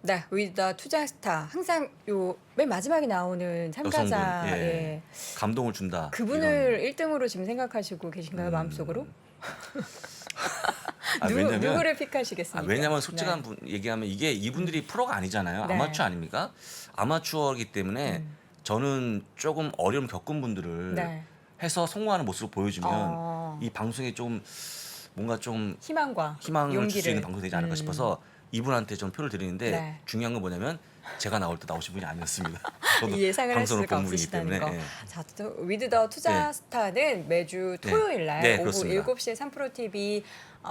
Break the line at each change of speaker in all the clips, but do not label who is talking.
네, 위더 투자스타 항상 요 맨 마지막에 나오는 참가자의
예. 감동을 준다.
그분을 1등으로 지금 생각하시고 계신가요, 마음속으로?
왜냐면
누구를 픽하시겠습니까?
왜냐면 솔직한
네.
분 얘기하면 이게 이분들이 프로가 아니잖아요.
네.
아마추어 아닙니까? 아마추어이기 때문에 저는 조금 어려움 겪은 분들을
네.
해서 성공하는 모습을 보여주면
어.
이 방송에 좀 뭔가 좀
희망과
희망을 줄 수 있는
용기를.
방송이 되지 않을까 싶어서 이분한테 좀 표를 드리는데
네.
중요한 건 뭐냐면 제가 나올 때 나오신 분이 아니었습니다. 저도
이 예상을 할
방송을
수가
본 분이기
없으시다는
때문에.
거.
예.
자, 또 위드 더 투자스타는 매주 토요일 날
네,
오후
그렇습니다.
7시에 3프로 TV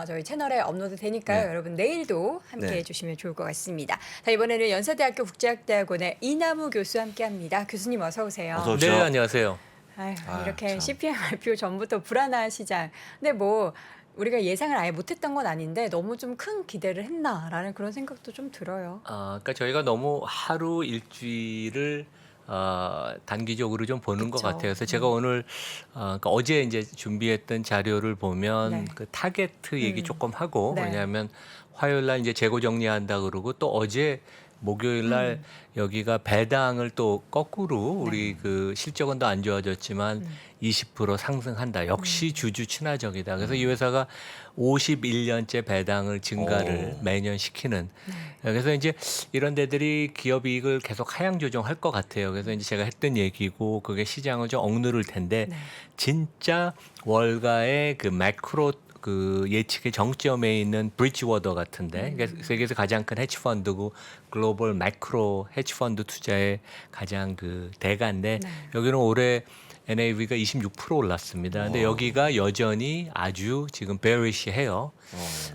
저희 채널에 업로드 되니까요.
네.
여러분 내일도 함께
네.
해주시면 좋을 것 같습니다. 자, 이번에는 연세대학교 국제학대학원의 이남우 교수 함께합니다. 교수님 어서 오세요.
어서 오십시오.
네, 안녕하세요.
아유,
아,
이렇게
참.
CPM 발표 전부터 불안한 시장. 근데 뭐 우리가 예상을 아예 못했던 건 아닌데 너무 좀 큰 기대를 했나라는 그런 생각도 좀 들어요.
그러니까 저희가 너무 하루 일주일을 단기적으로 좀 보는 것
그쵸.
같아요. 그래서 제가 오늘 그러니까 어제 이제 준비했던 자료를 보면
네.
그 타겟 얘기 조금 하고
네.
왜냐하면 화요일 날 이제 재고 정리한다 그러고 또 어제 목요일 날 여기가 배당을 또 거꾸로 우리 그 실적은 더 안 좋아졌지만 20% 상승한다. 역시 주주 친화적이다. 그래서 이 회사가 51년째 배당을 증가를
오.
매년 시키는. 그래서 이제 이런 데들이 기업 이익을 계속 하향 조정할 것 같아요. 그래서 이제 제가 했던 얘기고 그게 시장을 좀 억누를 텐데
네.
진짜 월가의 그 매크로 그 예측의 정점에 있는 브릿지워터 같은데 세계에서 가장 큰 헤지펀드고 글로벌 매크로 헤지펀드 투자의 가장 그 대가인데
네.
여기는 올해 NAV가 26% 올랐습니다. 근데 여기가 여전히 아주 지금 베리시해요.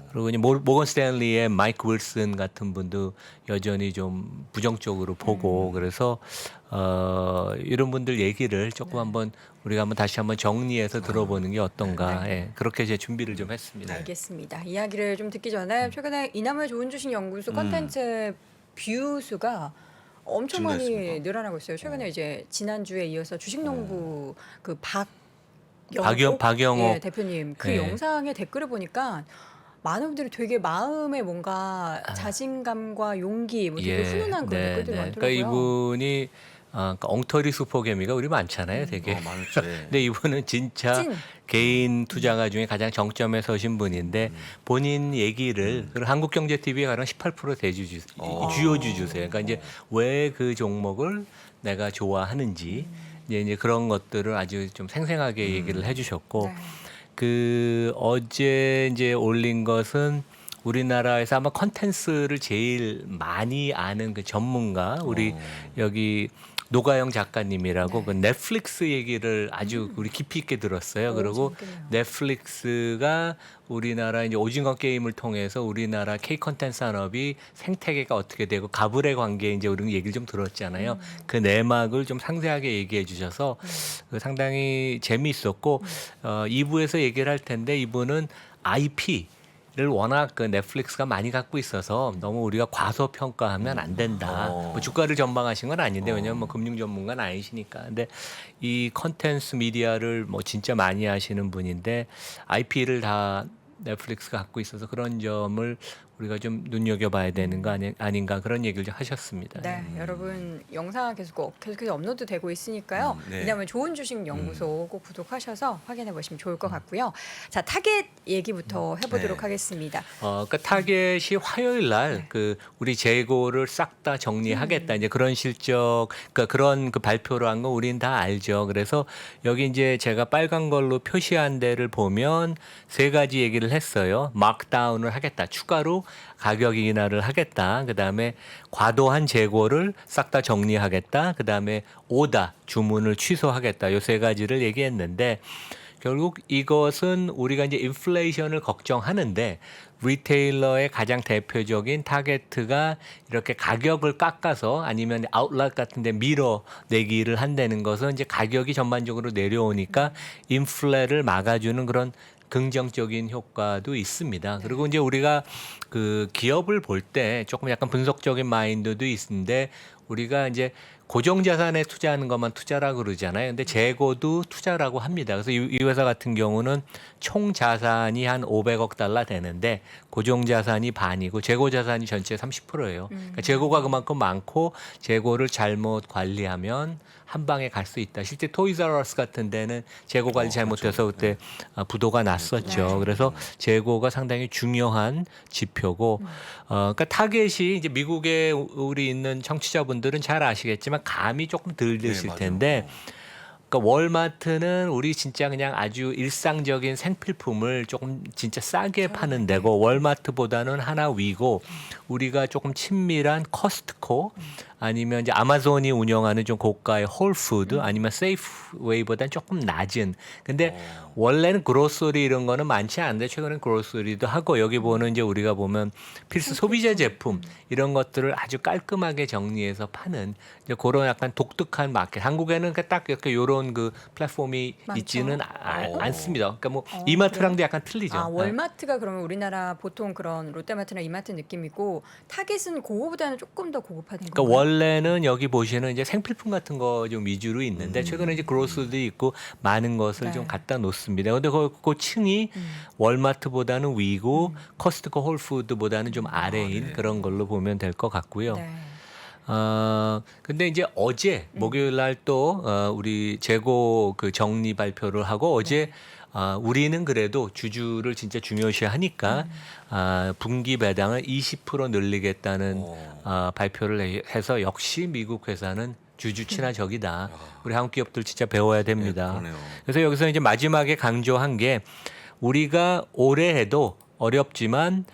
그리고 이제 모건 스탠리의 마이크 윌슨 같은 분도 여전히 좀 부정적으로 보고 그래서 이런 분들 얘기를 조금 한번 우리가 한번 다시 한번 정리해서 들어보는 게 어떤가. 예, 그렇게 제 준비를 좀 했습니다.
알겠습니다. 이야기를 좀 듣기 전에 최근에 이남의 좋은 주식 연구소 컨텐츠 뷰 수가 엄청 많이
증가했습니까?
늘어나고 있어요. 최근에 이제 지난주에 이어서 주식농부 그
박영옥.
대표님 그
네.
영상의 댓글을 보니까 많은 분들이 되게 마음에 뭔가 자신감과 용기, 뭐 되게 훈훈한 그런 댓글들이 많더라고요.
그러니까 이분이 그러니까 엉터리 수포개미가 우리 많잖아요, 되게.
많죠. 예.
근데 이분은 진짜
찐.
개인 투자가 중에 가장 정점에 서신 분인데 본인 얘기를 그리고 한국경제TV에 가령 18% 주요 주주세요. 그러니까 이제 왜 그 종목을 내가 좋아하는지 이제 그런 것들을 아주 좀 생생하게 얘기를 해주셨고
네.
그 어제 이제 올린 것은 우리나라에서 아마 컨텐츠를 제일 많이 아는 그 전문가 우리 여기 노가영 작가님이라고 그 넷플릭스 얘기를 아주 우리 깊이 있게 들었어요. 그리고
재밌겠네요.
넷플릭스가 우리나라 이제 오징어 게임을 통해서 우리나라 K 컨텐츠 산업이 생태계가 어떻게 되고 가불의 관계 이제 우리는 얘기를 좀 들었잖아요. 그 내막을 좀 상세하게 얘기해 주셔서 그 상당히 재미있었고 2부에서 얘기를 할 텐데 이분은 IP를 워낙 그 넷플릭스가 많이 갖고 있어서 너무 우리가 과소평가하면 안 된다. 뭐 주가를 전망하신 건 아닌데 왜냐면 뭐 금융 전문가는 아니시니까. 근데 이 컨텐츠 미디어를 뭐 진짜 많이 하시는 분인데 IP를 다 넷플릭스가 갖고 있어서 그런 점을 우리가 좀 눈여겨봐야 되는 거 아닌가 그런 얘기를 좀 하셨습니다.
네, 여러분 영상 계속해서 업로드 되고 있으니까요.
네.
왜냐하면 좋은 주식 연구소 꼭 구독하셔서 확인해 보시면 좋을 것 같고요. 자, 타겟 얘기부터 해보도록
네.
하겠습니다.
그러니까 타겟이 화요일 날 그 우리 재고를 싹 다 정리하겠다 이제 그런 실적 그러니까 그런 그 발표를 한 거 우린 다 알죠. 그래서 여기 이제 제가 빨간 걸로 표시한 데를 보면 세 가지 얘기를 했어요. 마크다운을 하겠다. 추가로 가격 인하를 하겠다. 그다음에 과도한 재고를 싹 다 정리하겠다. 그다음에 오다 주문을 취소하겠다. 요 세 가지를 얘기했는데 결국 이것은 우리가 이제 인플레이션을 걱정하는데 리테일러의 가장 대표적인 타겟가 이렇게 가격을 깎아서 아니면 아웃렛 같은 데 밀어내기를 한다는 것은 이제 가격이 전반적으로 내려오니까 인플레를 막아주는 그런 긍정적인 효과도 있습니다. 그리고 이제 우리가 그 기업을 볼 때 조금 약간 분석적인 마인드도 있는데 우리가 이제 고정 자산에 투자하는 것만 투자라고 그러잖아요. 근데 재고도 투자라고 합니다. 그래서 이 회사 같은 경우는 총 자산이 한 500억 달러 되는데 고정 자산이 반이고 재고 자산이 전체 30%예요. 그러니까 재고가 그만큼 많고 재고를 잘못 관리하면 한 방에 갈 수 있다. 실제 토이자러스 같은 데는 재고 관리 잘못해서
그렇죠.
그때 부도가 났었죠.
네.
그래서 재고가 상당히 중요한 지표고, 그러니까 타겟이 이제 미국에 우리 있는 청취자분들은 잘 아시겠지만 감이 조금 덜 드실
맞아요.
텐데. 그러니까 월마트는 우리 진짜 그냥 아주 일상적인 생필품을 조금 진짜 싸게 파는 데고 월마트보다는 하나 위고 우리가 조금 친밀한 커스트코 아니면 이제 아마존이 운영하는 좀 고가의 홀푸드 아니면 세이프웨이보다는 조금 낮은. 근데 원래는 그로서리 이런 거는 많지 않은데 최근엔 그로서리도 하고 여기 보는 이제 우리가 보면 필수 소비자 제품 이런 것들을 아주 깔끔하게 정리해서 파는 이제 그런 약간 독특한 마켓. 한국에는 딱 이렇게 이런 그 플랫폼이
많죠.
있지는 않습니다. 그러니까 뭐
어,
이마트랑도 약간 틀리죠.
아, 월마트가 그러면 우리나라 보통 그런 롯데마트나 이마트 느낌이고 타겟은 그거보다는 조금 더 고급화된
그러니까
건가요?
원래는 여기 보시는 이제 생필품 같은 거 좀 위주로 있는데 최근에 이제 그로스도 있고 많은 것을
네.
좀 갖다 놓습니다. 근데 그 층이 월마트보다는 위고 커스트코 홀푸드보다는 좀 아래인 그런 걸로 보면 될 것 같고요.
네.
근데 이제 어제 목요일 날 또 우리 재고 그 정리 발표를 하고 어제 우리는 그래도 주주를 진짜 중요시 하니까 분기 배당을 20% 늘리겠다는 발표를 해서 역시 미국 회사는 주주 친화적이다. 우리 한국 기업들 진짜 배워야 됩니다.
그러네요.
그래서 여기서 이제 마지막에 강조한 게 우리가 올해 해도 어렵지만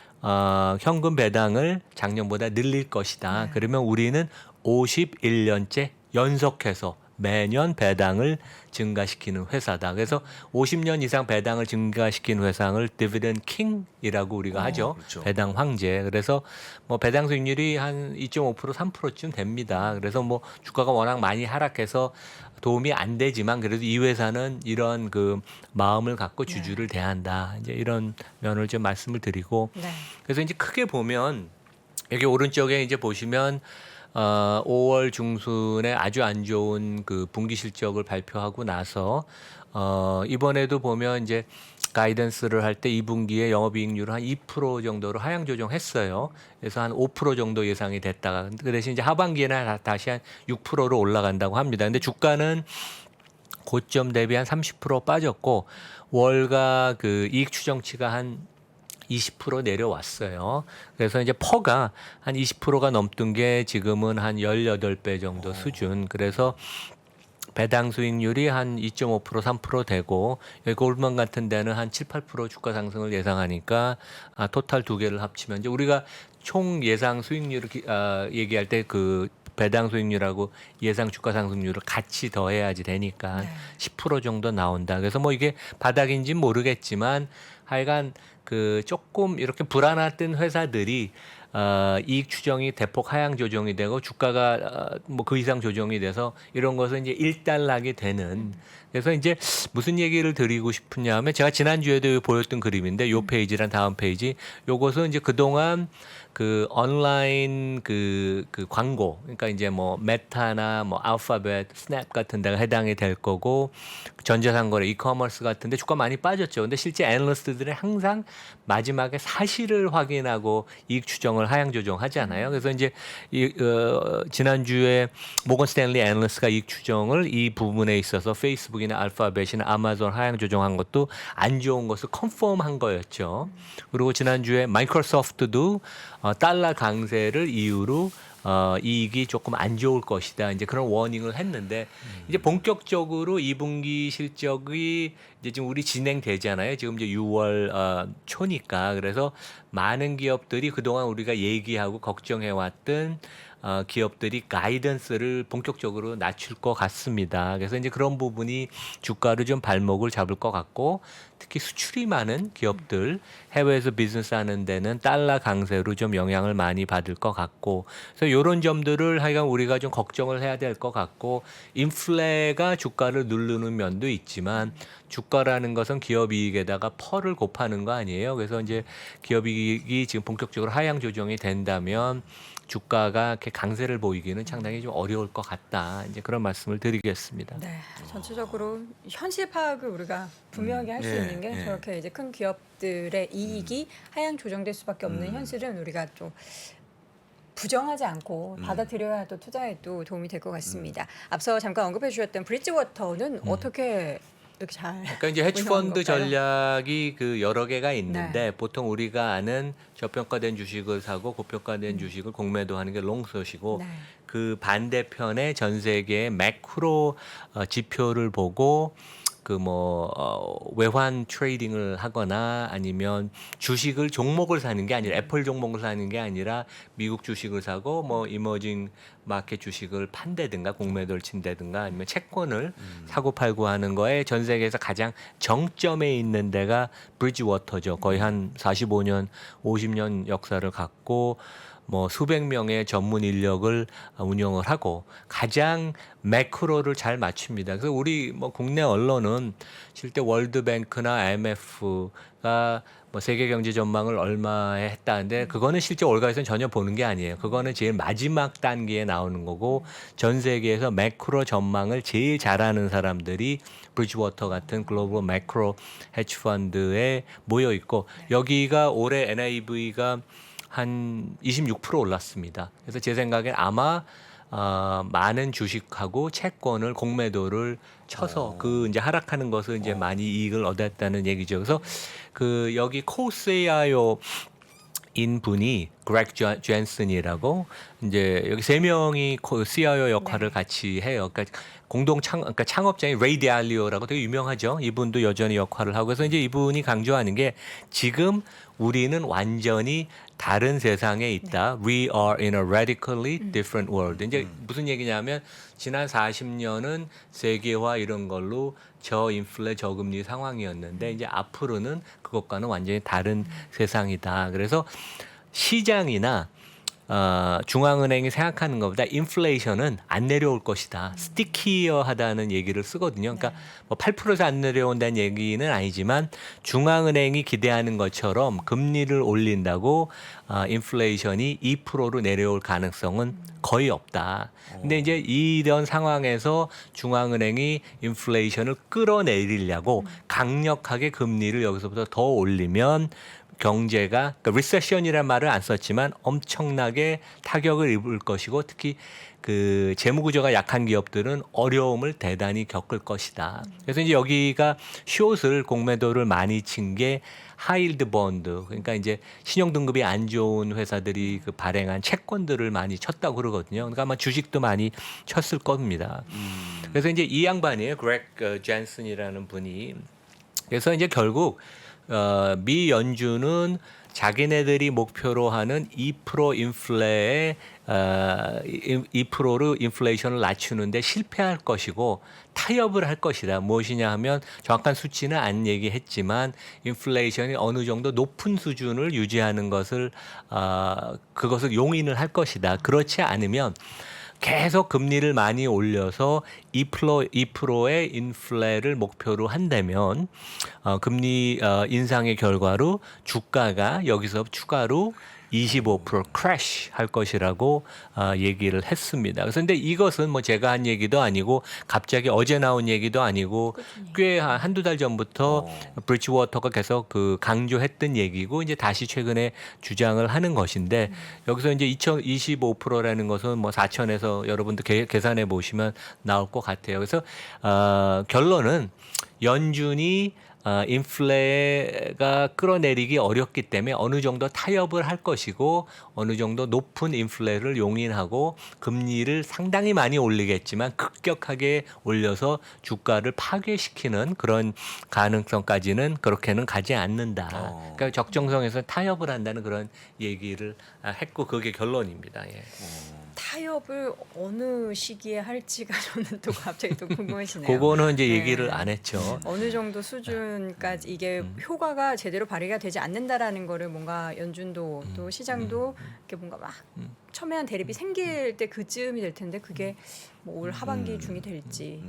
현금 배당을 작년보다 늘릴 것이다. 그러면 우리는 51년째 연속해서 매년 배당을 증가시키는 회사다. 그래서 50년 이상 배당을 증가시킨 회사를 디비던드 킹이라고 우리가 하죠.
그렇죠.
배당 황제. 그래서 뭐 배당 수익률이 한 2.5% 3%쯤 됩니다. 그래서 뭐 주가가 워낙 많이 하락해서 도움이 안 되지만 그래도 이 회사는 이런 그 마음을 갖고 주주를 대한다. 이제 이런 면을 좀 말씀을 드리고
네.
그래서 이제 크게 보면 여기 오른쪽에 이제 보시면 5월 중순에 아주 안 좋은 그 분기 실적을 발표하고 나서 이번에도 보면 이제 가이던스를 할 때 2분기에 영업이익률을 한 2% 정도로 하향 조정했어요. 그래서 한 5% 정도 예상이 됐다가 그 대신 이제 하반기에는 다시 한 6%로 올라간다고 합니다. 근데 주가는 고점 대비 한 30% 빠졌고 월가 그 이익 추정치가 한 20% 내려왔어요. 그래서 이제 퍼가 한 20%가 넘던 게 지금은 한 18배 정도 수준. 그래서 배당 수익률이 한 2.5% 3% 되고 여기 골드만 같은 데는 한 7, 8% 주가 상승을 예상하니까 토탈 두 개를 합치면 이제 우리가 총 예상 수익률을 얘기할 때 그 배당 수익률하고 예상 주가 상승률을 같이 더해야지 되니까
네.
10% 정도 나온다. 그래서 뭐 이게 바닥인지는 모르겠지만 하여간 그 조금 이렇게 불안했던 회사들이 이익 추정이 대폭 하향 조정이 되고 주가가 뭐 그 이상 조정이 돼서 이런 것은 이제 일단락이 되는. 그래서 이제 무슨 얘기를 드리고 싶으냐면 제가 지난주에도 보였던 그림인데 요 페이지랑 다음 페이지 요것은 이제 그동안 그 온라인 그 광고 그러니까 이제 뭐 메타나 뭐 알파벳, 스냅 같은 데가 해당이 될 거고 전자상거래, 이커머스 같은데 주가 많이 빠졌죠. 근데 실제 애널리스트들은 항상 마지막에 사실을 확인하고 이익 추정을 하향 조정하잖아요. 그래서 이제 지난주에 모건 스탠리 애널리스트가 이익 추정을 이 부분에 있어서 페이스북이나 알파벳이나 아마존 하향 조정한 것도 안 좋은 것을 컨펌한 거였죠. 그리고 지난주에 마이크로소프트도 달러 강세를 이유로 이익이 조금 안 좋을 것이다. 이제 그런 워닝을 했는데 이제 본격적으로 2분기 실적이 이제 지금 우리 진행되잖아요. 지금 이제 6월 초니까. 그래서 많은 기업들이 그동안 우리가 얘기하고 걱정해 왔던 기업들이 가이던스를 본격적으로 낮출 것 같습니다. 그래서 이제 그런 부분이 주가를 좀 발목을 잡을 것 같고 특히 수출이 많은 기업들 해외에서 비즈니스 하는 데는 달러 강세로 좀 영향을 많이 받을 것 같고 그래서 이런 점들을 하여간 우리가 좀 걱정을 해야 될 것 같고 인플레가 주가를 누르는 면도 있지만 주가라는 것은 기업 이익에다가 펄을 곱하는 거 아니에요. 그래서 이제 기업 이익이 지금 본격적으로 하향 조정이 된다면 주가가 이렇게 강세를 보이기는 상당히 좀 어려울 것 같다. 이제 그런 말씀을 드리겠습니다.
네, 전체적으로 현실 파악을 우리가 분명하게 할 수
네,
있는 게
네.
저렇게 이제 큰 기업들의 이익이 하향 조정될 수밖에 없는 현실은 우리가 좀 부정하지 않고 받아들여야 또 투자에도 도움이 될 것 같습니다. 앞서 잠깐 언급해 주셨던 브릿지워터는 어떻게 이렇게 잘
그러니까 이제
운영하는
헤지펀드
건가요?
전략이 그 여러 개가 있는데
네.
보통 우리가 아는 저평가된 주식을 사고 고평가된 주식을 공매도 하는 게 롱숏이고
네.
그 반대편에 전 세계의 매크로 지표를 보고 그 뭐 외환 트레이딩을 하거나 아니면 주식을 종목을 사는 게 아니라 애플 종목을 사는 게 아니라 미국 주식을 사고 뭐 이머징 마켓 주식을 판다든가 공매도를 친다든가 아니면 채권을 사고 팔고 하는 거에 전 세계에서 가장 정점에 있는 데가 브리지워터죠. 거의 한 45년, 50년 역사를 갖고 뭐 수백 명의 전문 인력을 운영을 하고 가장 매크로를 잘 맞춥니다. 그래서 우리 뭐 국내 언론은 실제 월드뱅크나 IMF가 뭐 세계 경제 전망을 얼마에 했다는데 그거는 실제 월가에서는 전혀 보는 게 아니에요. 그거는 제일 마지막 단계에 나오는 거고 전 세계에서 매크로 전망을 제일 잘하는 사람들이 브리지워터 같은 글로벌 매크로 헤지펀드에 모여 있고 여기가 올해 NAV가 한 26% 올랐습니다. 그래서 제 생각엔 아마 많은 주식하고 채권을 공매도를 쳐서 그 이제 하락하는 것을 이제 많이 이익을 얻었다는 얘기죠. 그래서 그 여기 코스AIO 인 분이 그렉 젠슨이라고 이제 여기 세 명이 CIO 역할을
네.
같이 해요. 그러니까 그러니까 창업자인 레이 디알리오라고 되게 유명하죠. 이분도 여전히 역할을 하고 그래서 이제 이분이 강조하는 게 지금 우리는 완전히 다른 세상에 있다. We are in a radically different world. 이제 무슨 얘기냐면 지난 40년은 세계화 이런 걸로 저인플레 저금리 상황이었는데 이제 앞으로는 그것과는 완전히 다른 세상이다. 그래서 시장이나 중앙은행이 생각하는 것보다 인플레이션은 안 내려올 것이다. 스티키어하다는 얘기를 쓰거든요. 그러니까 뭐 8%에서 안 내려온다는 얘기는 아니지만 중앙은행이 기대하는 것처럼 금리를 올린다고 인플레이션이 2%로 내려올 가능성은 거의 없다. 근데 이제 이런 상황에서 중앙은행이 인플레이션을 끌어내리려고 강력하게 금리를 여기서부터 더 올리면 경제가 그러니까 리세션이라는 말을 안 썼지만 엄청나게 타격을 입을 것이고 특히 그 재무 구조가 약한 기업들은 어려움을 대단히 겪을 것이다. 그래서 이제 여기가 숏을 공매도를 많이 친 게 하이힐드 본드 그러니까 이제 신용 등급이 안 좋은 회사들이 그 발행한 채권들을 많이 쳤다고 그러거든요. 그러니까 아마 주식도 많이 쳤을 겁니다. 그래서 이제 이 양반이에요. 그렉 젠슨이라는 분이. 그래서 이제 결국 미 연준은 자기네들이 목표로 하는 2% 인플레에 2%로 인플레이션을 낮추는데 실패할 것이고 타협을 할 것이다. 무엇이냐 하면 정확한 수치는 안 얘기했지만 인플레이션이 어느 정도 높은 수준을 유지하는 것을 그것을 용인을 할 것이다. 그렇지 않으면 계속 금리를 많이 올려서 2%의 인플레를 목표로 한다면 금리 인상의 결과로 주가가 여기서 추가로 25% 크래시 할 것이라고 얘기를 했습니다. 그래서 근데 이것은 뭐 제가 한 얘기도 아니고 갑자기 어제 나온 얘기도 아니고 꽤 한두 달 전부터 브리지워터가 계속 그 강조했던 얘기고 이제 다시 최근에 주장을 하는 것인데 여기서 이제 25%라는 것은 뭐 4천에서 여러분들 계산해 보시면 나올 것 같아요. 그래서 결론은 연준이 인플레가 끌어내리기 어렵기 때문에 어느 정도 타협을 할 것이고 어느 정도 높은 인플레를 용인하고 금리를 상당히 많이 올리겠지만 급격하게 올려서 주가를 파괴시키는 그런 가능성까지는 그렇게는 가지 않는다. 그러니까 적정성에서 타협을 한다는 그런 얘기를 했고 그게 결론입니다. 예.
취업을 어느 시기에 할지가 저는 또 갑자기 또 궁금해지네요.
그거는 이제
네.
얘기를 안 했죠.
어느 정도 수준까지 이게 효과가 제대로 발휘가 되지 않는다라는 거를 뭔가 연준도 또 시장도 이렇게 뭔가 막 첨예한 대립이 생길 때 그쯤이 될 텐데 그게 뭐 올 하반기 중이 될지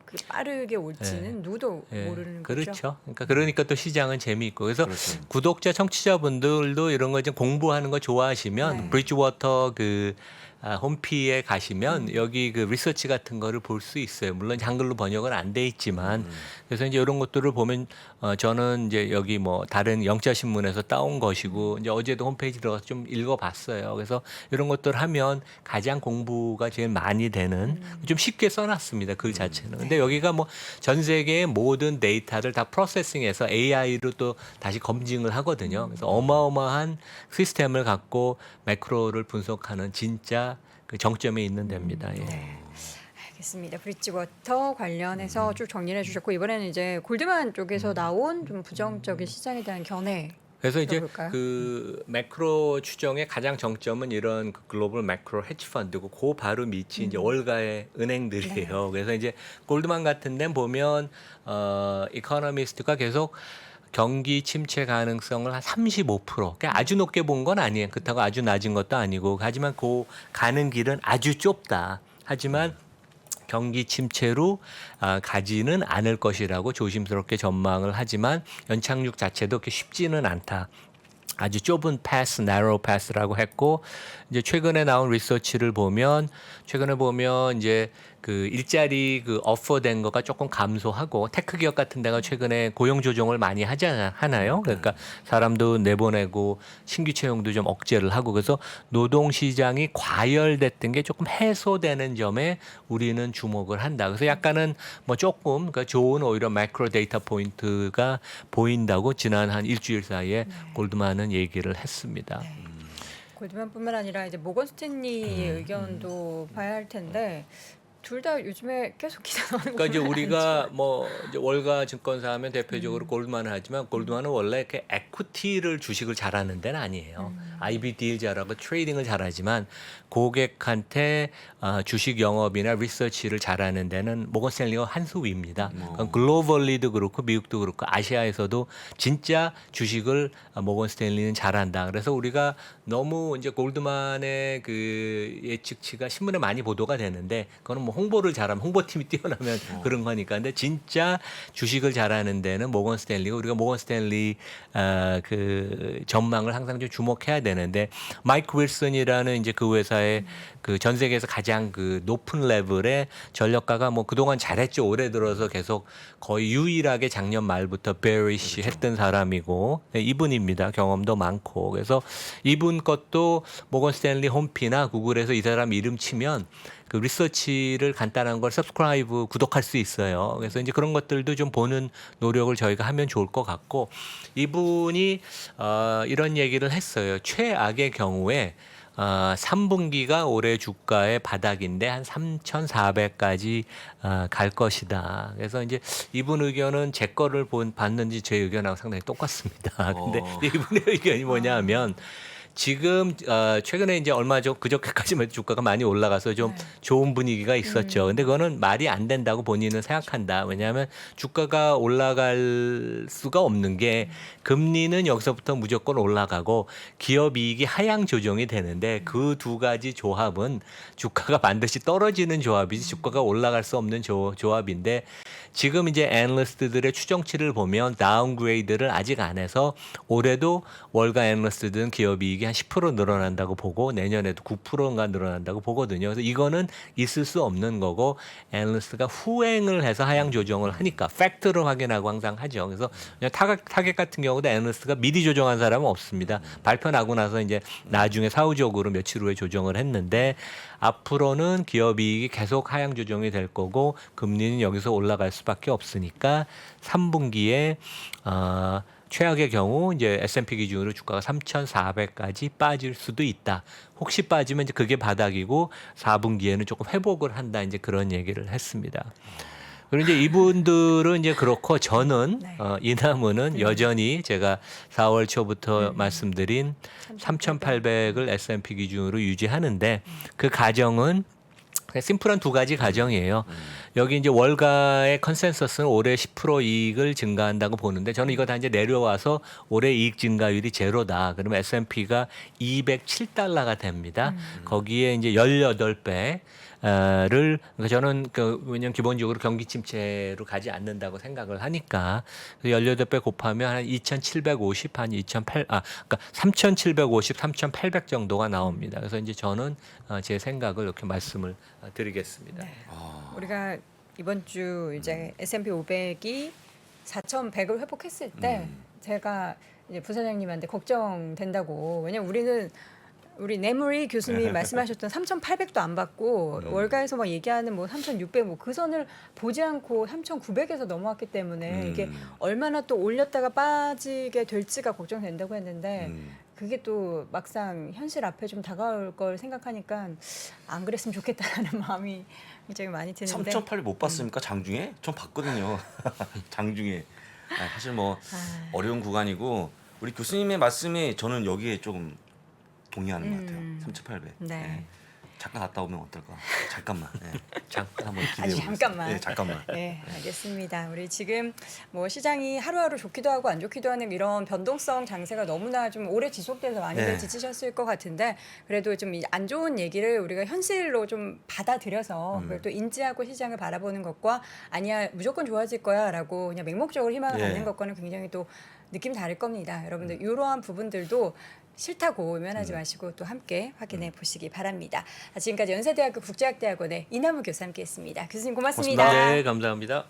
그 빠르게 올지는 누구도 모르는 거죠.
그렇죠. 그러니까 또 시장은 재미있고 그래서
그렇죠.
구독자 청취자분들도 이런 거 좀 공부하는 거 좋아하시면
네.
브리지워터 홈피에 가시면 여기 그 리서치 같은 거를 볼 수 있어요. 물론 한글로 번역은 안 돼 있지만 그래서 이제 이런 것들을 보면 저는 이제 여기 뭐 다른 영자 신문에서 따온 것이고 이제 어제도 홈페이지 들어가서 좀 읽어봤어요. 그래서 이런 것들 하면 가장 공부가 제일 많이 되는 좀 쉽게 써놨습니다. 글 자체는. 근데 여기가 뭐 전 세계의 모든 데이터를 다 프로세싱해서 AI로 또 다시 검증을 하거든요. 그래서 어마어마한 시스템을 갖고 매크로를 분석하는 진짜 그 정점에 있는 데입니다. 예.
알겠습니다. 브리지워터 관련해서 쭉 정리해 주셨고 이번에는 이제 골드만 쪽에서 나온 좀 부정적인 시장에 대한 견해.
그래서 이제
들어볼까요?
그 매크로 추정의 가장 정점은 이런 그 글로벌 매크로 헤지 펀드고 그 바로 밑이 이제 월가의 은행들이에요. 그래서 이제 골드만 같은 데는 보면 이코노미스트가 계속 경기 침체 가능성을 한 35%. 그러니까 아주 높게 본 건 아니에요. 그렇다고 아주 낮은 것도 아니고. 하지만 그 가는 길은 아주 좁다. 하지만 경기 침체로 가지는 않을 것이라고 조심스럽게 전망을 하지만 연착륙 자체도 그렇게 쉽지는 않다. 아주 좁은 패스, narrow 패스라고 했고 이제 최근에 나온 리서치를 보면 이제 그 일자리 그 어퍼된 거가 조금 감소하고 테크 기업 같은 데가 최근에 고용 조정을 많이 하나요? 그러니까 사람도 내보내고 신규 채용도 좀 억제를 하고 그래서 노동 시장이 과열됐던 게 조금 해소되는 점에 우리는 주목을 한다. 그래서 약간은 뭐 조금 그러니까 좋은 오히려 매크로 데이터 포인트가 보인다고 지난 한 일주일 사이에 골드만은 얘기를 했습니다.
골드만뿐만 아니라 이제 모건 스탠리의 의견도 봐야 할 텐데 둘 다 요즘에 계속 기사 나오는 거
그러니까 이제
보면
우리가 뭐 이제 월가 증권사 하면 대표적으로 골드만을 하지만 골드만은 원래 이렇게 에퀴티를 주식을 잘하는 데는 아니에요. IB 잘하고 트레이딩을 잘하지만 고객한테 주식 영업이나 리서치를 잘하는 데는 모건 스탠리가 한 수 위입니다. 그러니까 글로벌리도 그렇고 미국도 그렇고 아시아에서도 진짜 주식을 모건 스탠리는 잘한다. 그래서 우리가 너무 이제 골드만의 그 예측치가 신문에 많이 보도가 되는데 그거는 뭐 홍보를 잘하면 홍보팀이 뛰어나면 그런 거니까. 근데 진짜 주식을 잘하는 데는 모건 스탠리고 우리가 모건 스탠리 그 전망을 항상 좀 주목해야 되는데 마이크 윌슨이라는 이제 그 회사의 그 전 세계에서 가장 그 높은 레벨의 전력가가 뭐 그동안 잘했죠. 올해 들어서 계속 거의 유일하게 작년 말부터 베리시 했던 사람이고 네, 이분입니다. 경험도 많고. 그래서 이분 것도 모건 스탠리 홈피나 구글에서 이 사람 이름 치면 그 리서치를 간단한 걸 서브스크라이브 구독할 수 있어요. 그래서 이제 그런 것들도 좀 보는 노력을 저희가 하면 좋을 것 같고 이분이 이런 얘기를 했어요. 최악의 경우에 3분기가 올해 주가의 바닥인데 한 3,400까지 갈 것이다. 그래서 이제 이분 의견은 제 거를 봤는지 제 의견하고 상당히 똑같습니다. 근데 이분의 의견이 뭐냐면 지금 최근에 이제 얼마 전 그저께까지만 주가가 많이 올라가서 좀 좋은 분위기가 있었죠. 근데 그거는 말이 안 된다고 본인은 생각한다. 왜냐하면 주가가 올라갈 수가 없는 게 금리는 여기서부터 무조건 올라가고 기업 이익이 하향 조정이 되는데 그 두 가지 조합은 주가가 반드시 떨어지는 조합이지 주가가 올라갈 수 없는 조합인데 지금 이제 애널리스트들의 추정치를 보면 다운그레이드를 아직 안 해서 올해도 월가 애널리스트들은 기업 이익이 한 10% 늘어난다고 보고 내년에도 9%인가 늘어난다고 보거든요. 그래서 이거는 있을 수 없는 거고 애널리스트가 후행을 해서 하향 조정을 하니까 팩트를 확인하고 항상 하죠. 그래서 그냥 타겟 같은 경우도 애널리스트가 미리 조정한 사람은 없습니다. 발표 나고 나서 이제 나중에 사후적으로 며칠 후에 조정을 했는데 앞으로는 기업 이익이 계속 하향 조정이 될 거고 금리는 여기서 올라갈 수밖에 없으니까 3분기에 최악의 경우 이제 S&P 기준으로 주가가 3,400까지 빠질 수도 있다. 혹시 빠지면 이제 그게 바닥이고 4분기에는 조금 회복을 한다. 이제 그런 얘기를 했습니다. 그리고 이제 이분들은 이제 그렇고 저는
네.
이남은은 여전히 제가 4월 초부터 말씀드린 3,800을 S&P 기준으로 유지하는데 그 가정은 그냥 심플한 두 가지 가정이에요. 여기 이제 월가의 컨센서스는 올해 10% 이익을 증가한다고 보는데 저는 이거 다 이제 내려와서 올해 이익 증가율이 제로다. 그러면 S&P가 207달러가 됩니다. 거기에 이제 18배 를 그러니까 저는 왜냐면 기본적으로 경기 침체로 가지 않는다고 생각을 하니까 18배 곱하면 한 2,750, 한 2,800, 그러니까 3,750, 3,800 정도가 나옵니다. 그래서 이제 저는 제 생각을 이렇게 말씀을 드리겠습니다.
네. 우리가 이번 주 이제 S&P 500이 4,100을 회복했을 때 제가 이제 부사장님한테 걱정된다고. 왜냐면 우리 내무리 교수님이 말씀하셨던 3,800도 안 받고 월가에서 막 얘기하는 뭐 3,600 뭐 그 선을 보지 않고 3,900에서 넘어왔기 때문에 이게 얼마나 또 올렸다가 빠지게 될지가 걱정된다고 했는데 그게 또 막상 현실 앞에 좀 다가올 걸 생각하니까 안 그랬으면 좋겠다는 마음이 굉장히 많이 드는데
3,800 못 봤습니까? 장중에? 전 봤거든요. 장중에. 사실 뭐 어려운 구간이고 우리 교수님의 말씀이 저는 여기에 조금 동의하는 것 같아요. 3,800.
네.
잠깐 갔다 오면 어떨까? 잠깐만. 잠깐 한번 기대해
아주
보겠습니다.
잠깐만.
네, 잠깐만.
네, 알겠습니다. 우리 지금 뭐 시장이 하루하루 좋기도 하고 안 좋기도 하는 이런 변동성 장세가 너무나 좀 오래 지속돼서 많이들
네.
지치셨을 것 같은데 그래도 좀 안 좋은 얘기를 우리가 현실로 좀 받아들여서 그걸 또 인지하고 시장을 바라보는 것과 아니야 무조건 좋아질 거야라고 그냥 맹목적으로 희망을
예.
갖는 것과는 굉장히 또 느낌 다를 겁니다. 여러분들 이러한 부분들도 싫다고 외면하지 마시고 또 함께 확인해 보시기 바랍니다. 지금까지 연세대학교 국제학대학원의 이남우 교수 함께했습니다. 교수님 고맙습니다.
네, 감사합니다.